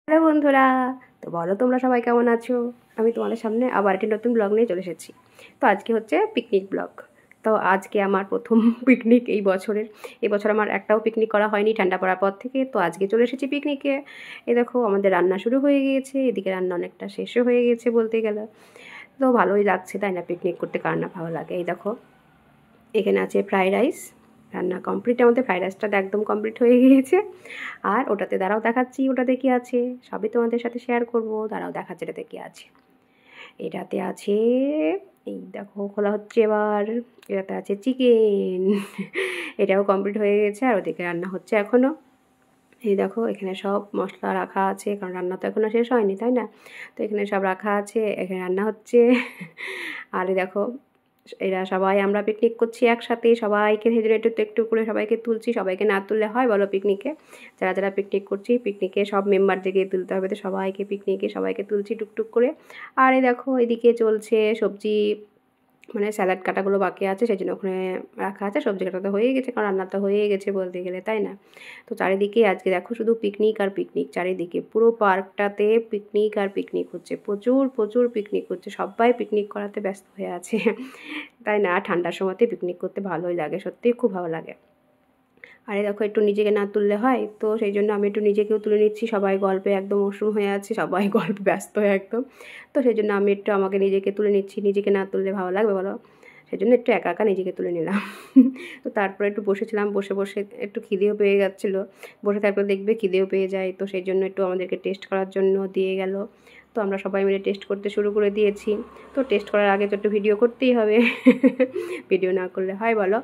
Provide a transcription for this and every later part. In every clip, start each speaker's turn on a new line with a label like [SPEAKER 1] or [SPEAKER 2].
[SPEAKER 1] Hello বন্ধুরা, তো বলো তোমরা সবাই কেমন আছো? আমি তোমাদের সামনে আবার একটি নতুন ব্লগ নিয়ে চলে এসেছি। তো আজকে হচ্ছে পিকনিক ব্লগ। তো আজকে আমার প্রথম পিকনিক এই বছরের। এই বছর আমার একটাও পিকনিক করা হয়নি ঠান্ডা পড়ার পর থেকে। তো আজকে চলে এসেছি পিকনিকে। এই দেখো আমাদের রান্না শুরু হয়ে গিয়েছে, এদিকে রান্না অনেকটা শেষও হয়ে গেছে বলতে গেলে। তো ভালোই লাগছে তাই না, পিকনিক করতে কার না ভালো লাগে। এই দেখো এখানে আছে ফ্রাইড রাইস, রান্না কমপ্লিট, আমাদের ফ্রাইড রাইসটা একদম কমপ্লিট হয়ে গিয়েছে। আর ওটাতে দাঁড়াও দেখাচ্ছি ওটাতে কী আছে, সবই তোমাদের সাথে শেয়ার করব। দাঁড়াও দেখাচ্ছি এটাতে কী আছে। এটাতে আছে, এই দেখো খোলা হচ্ছে এবার। এটাতে আছে চিকেন, এটাও কমপ্লিট হয়ে গেছে। আর ওদিকে রান্না হচ্ছে এখনও। এই দেখো এখানে সব মশলা রাখা আছে, কারণ রান্না তো এখনও শেষ হয়নি তাই না। তো এখানে সব রাখা আছে, এখানে রান্না হচ্ছে। আর এই দেখো এরা সবাই আমরা পিকনিক করছি একসাথে, সবাইকে সেই জন্য একটু একটু করে সবাইকে তুলছি। সবাইকে না তুললে হয় বলো পিকনিকে? যারা যারা পিকনিক করছি, পিকনিকে সব মেম্বারদেরকে তুলতে হবে, তো সবাইকে পিকনিকে সবাইকে তুলছি টুকটুক করে। আর এই দেখো এদিকে চলছে সবজি, মানে স্যালাড কাটাগুলো বাকি আছে, সেই জন্য ওখানে রাখা আছে। সবজি কাটা তো হয়ে গেছে, কারণ রান্না তো হয়ে গেছে বলতে গেলে তাই না। তো চারিদিকে আজকে দেখো শুধু পিকনিক আর পিকনিক, চারিদিকে পুরো পার্কটাতে পিকনিক আর পিকনিক হচ্ছে, প্রচুর প্রচুর পিকনিক হচ্ছে, সবাই পিকনিক করাতে ব্যস্ত হয়ে আছে তাই না। আর ঠান্ডার সময়তে পিকনিক করতে ভালোই লাগে, সত্যিই খুব ভালো লাগে। আরে দেখো একটু নিজেকে না তুললে হয়, তো সেই জন্য আমি একটু নিজেকেও তুলে নিচ্ছি। সবাই গল্পে একদম মশরুম হয়ে আছে, সবাই গল্পে ব্যস্ত হয়ে একদম। তো সেই জন্য আমি একটু আমাকে নিজেকে তুলে নিচ্ছি, নিজেকে না তুললে ভালো লাগবে বলো। সেই জন্য একটু একা একা নিজেকে তুলে নিলাম তো তারপরে একটু বসেছিলাম, বসে বসে একটু খিদেও পেয়ে যাচ্ছিলো। বসে তারপরে দেখবে খিদেও পেয়ে যায়, তো সেই জন্য একটু আমাদেরকে টেস্ট করার জন্য দিয়ে গেল। তো আমরা সবাই মিলে টেস্ট করতে শুরু করে দিয়েছি। তো টেস্ট করার আগে তো একটু ভিডিও করতেই হবে ভিডিও না করলে হয় বলো।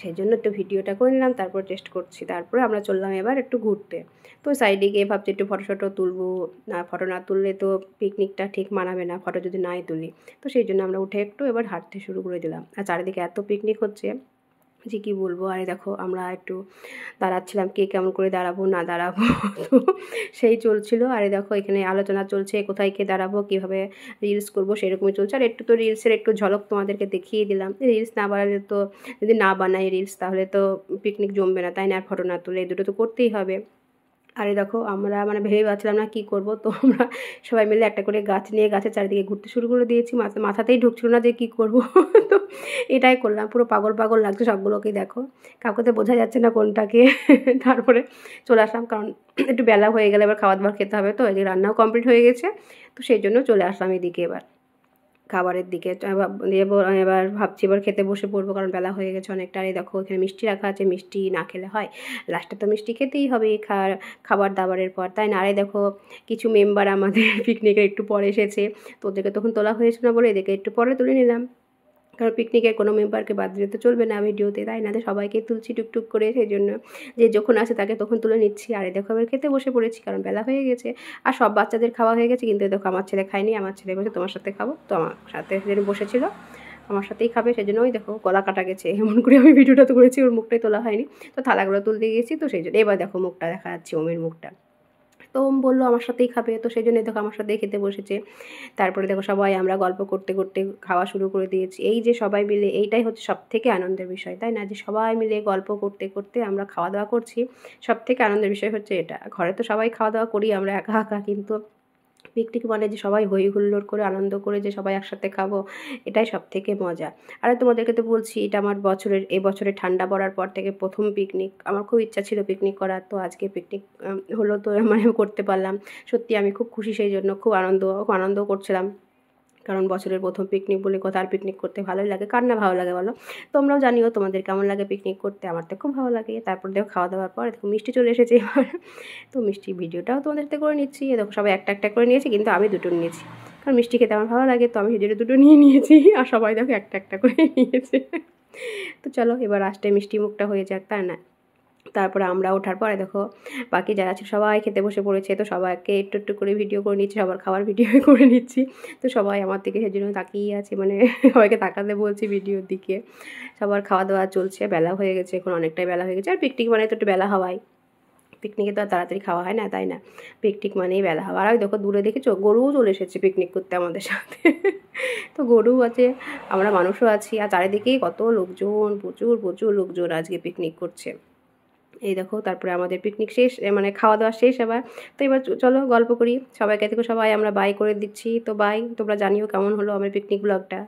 [SPEAKER 1] সেই জন্য একটু ভিডিওটা করে নিলাম, তারপর টেস্ট করছি। তারপরে আমরা চললাম এবার একটু ঘুরতে। তো সাইডে গিয়ে ভাবছি একটু ফটো শটো তুলবো। না, ফটো না তুললে তো পিকনিকটা ঠিক মানাবে না, ফটো যদি নাই তুলি। তো সেই জন্য আমরা উঠে একটু এবার হাঁটতে শুরু করে দিলাম। আর চারিদিকে এত পিকনিক হচ্ছে যে কী বলবো। আর দেখো আমরা একটু দাঁড়াচ্ছিলাম, কে কেমন করে দাঁড়াবো না দাঁড়াবো তো সেই চলছিল। আর দেখো এখানে আলোচনা চলছে কোথায় কে দাঁড়াবো, কীভাবে রিলস করবো, সেরকমই চলছে। আর একটু তো রিলসের একটু ঝলক তোমাদেরকে দেখিয়ে দিলাম। রিলস না বানালে তো, যদি না বানাই রিলস তাহলে তো পিকনিক জমবে না তাই না। আর ফটো না তুলে এই দুটো তো করতেই হবে। আর এই দেখো আমরা মানে ভেবে পাচ্ছিলাম না কী করব, তো আমরা সবাই মিলে একটা করে গাছ নিয়ে গাছের চারিদিকে ঘুরতে শুরু করে দিয়েছি। মাথাতেই ঢুকছিল না যে কী করব তো এটাই করলাম, পুরো পাগল পাগল লাগছে সবগুলোকেই দেখো, কাউকে তো বোঝা যাচ্ছে না কোনটাকে তারপরে চলে আসলাম, কারণ একটু বেলা হয়ে গেলে এবার খাবার দাবার খেতে হবে। তো এদিকে রান্নাও কমপ্লিট হয়ে গেছে, তো সেই জন্য চলে আসলাম এদিকে এবার খাবারের দিকে। এবার ভাবছি এবার খেতে বসে পড়বো, কারণ বেলা হয়ে গেছে অনেকটা। আর এই দেখো এখানে মিষ্টি রাখা আছে, মিষ্টি না খেলে হয়, লাস্টে তো মিষ্টি খেতেই হবে খাবার দাবারের পর তাই না। আর এই দেখো কিছু মেম্বার আমাদের পিকনিকের একটু পরে এসেছে, তো ওদেরকে তখন তোলা হয়েছে না বলে এদেরকে একটু পরে তুলে নিলাম, কারণ পিকনিকের কোনো মেম্বারকে বাদ দিলে তো চলবে না ভিডিওতে তাই না। সবাইকে তুলছি টুকটুক করে, সেই জন্য যে যখন আসে তাকে তখন তুলে নিচ্ছি। আর দেখো এবার খেতে বসে পড়েছি, কারণ বেলা হয়ে গেছে। আর সব বাচ্চাদের খাওয়া হয়ে গেছে, কিন্তু দেখো আমার ছেলে খায়নি। আমার ছেলে বলছে তোমার সাথে খাবো, তো আমার সাথে যেন বসেছিল আমার সাথেই খাবে, সেই জন্য ওই দেখো গলা কাটা গেছে এমন করে আমি ভিডিওটা তো করেছি, ওর মুখটাই তোলা হয়নি। তো থালাগুলো তুলতে গিয়েছি, তো সেই জন্য এবার দেখো মুখটা দেখা যাচ্ছে, ওমের মুখটা। তো ওম বললো আমার সাথেই খাবে, তো সেই জন্য দেখো আমার সাথেই খেতে বসেছে। তারপরে দেখো সবাই আমরা গল্প করতে করতে খাওয়া শুরু করে দিয়েছি। এই যে সবাই মিলে, এইটাই হচ্ছে সবথেকে আনন্দের বিষয় তাই না, যে সবাই মিলে গল্প করতে করতে আমরা খাওয়া দাওয়া করছি। সবথেকে আনন্দের বিষয় হচ্ছে এটা। ঘরে তো সবাই খাওয়া দাওয়া করি আমরা একা একা, কিন্তু পিকনিক মানে যে সবাই হই হুল্লোড় করে আনন্দ করে যে সবাই একসাথে খাবো, এটাই সবথেকে মজা। আর তোমাদেরকে তো বলছি এটা আমার এবছরে ঠান্ডা পড়ার পর থেকে প্রথম পিকনিক। আমার খুব ইচ্ছা ছিল পিকনিক করার, তো আজকে পিকনিক হলো, তো মানে করতে পারলাম। সত্যি আমি খুব খুশি, সেই জন্য খুব আনন্দও করছিলাম, কারণ বছরের প্রথম পিকনিক বলে কথা। আর পিকনিক করতে ভালোই লাগে, কার না ভালো লাগে বলো। তোমরাও জানিও তোমাদের কেমন লাগে পিকনিক করতে, আমার তো খুব ভালো লাগে। তারপর দেখো খাওয়া দাওয়ার পর দেখো মিষ্টি চলে এসেছে এবার, তো মিষ্টি ভিডিওটাও তোমাদের সাথে করে নিচ্ছি। দেখো সবাই একটা একটা করে নিয়েছি, কিন্তু আমি দুটো নিয়েছি, কারণ মিষ্টি খেতে আমার ভালো লাগে, তো আমি সেজন্য দুটো নিয়ে নিয়েছি। আর সবাই দেখো একটা একটা করে নিয়েছে। তো চলো এবার লাস্টে মিষ্টি মুখটা হয়ে যাক তাই না। তারপরে আমরা ওঠার পরে দেখো বাকি যারা আছে সবাই খেতে বসে পড়েছে, তো সবাইকে একটু একটু করে ভিডিও করে নিচ্ছি, সবার খাওয়ার ভিডিও করে নিচ্ছি। তো সবাই আমার দিকে সেজন্য তাকিয়ে আছে, মানে সবাইকে তাকাতে বলছি ভিডিওর দিকে। সবার খাওয়া দাওয়া চলছে, বেলা হয়ে গেছে এখন, অনেকটাই বেলা হয়ে গেছে। আর পিকনিক মানে তো একটু বেলা হওয়াই, পিকনিকে তো আর তাড়াতাড়ি খাওয়া হয় না তাই না, পিকনিক মানেই বেলা হওয়া। আর ওই দেখো দূরে দেখেছো গরুও চলে এসেছে পিকনিক করতে আমাদের সাথে তো গরু আছে, আমরা মানুষও আছি, আর চারিদিকেই কত লোকজন, প্রচুর প্রচুর লোকজন আজকে পিকনিক করছে। এই দেখো তারপরে আমাদের পিকনিক শেষ, মানে খাওয়া দাওয়া শেষ আবার। তো এবার চলো গল্প করি, সবাইকে থেকে সবাই আমরা বাই করে দিচ্ছি। তো বাই, তোমরা জানিও কেমন হলো আমার পিকনিক ব্লগটা।